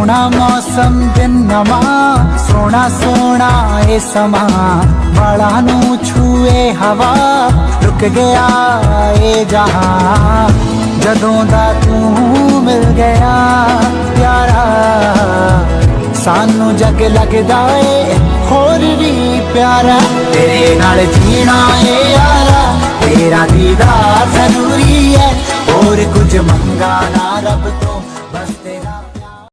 सोना मौसम दिन नवा सोना सोना ए समा वाला नू छूए हवा रुक गया ए जहां जदों दा तू मिल गया प्यारा सानू जग लगदा ए होर भी प्यारा तेरे नाल जीना ए यारा तेरा दीदार जरूरी है और कुछ मंगा ना रब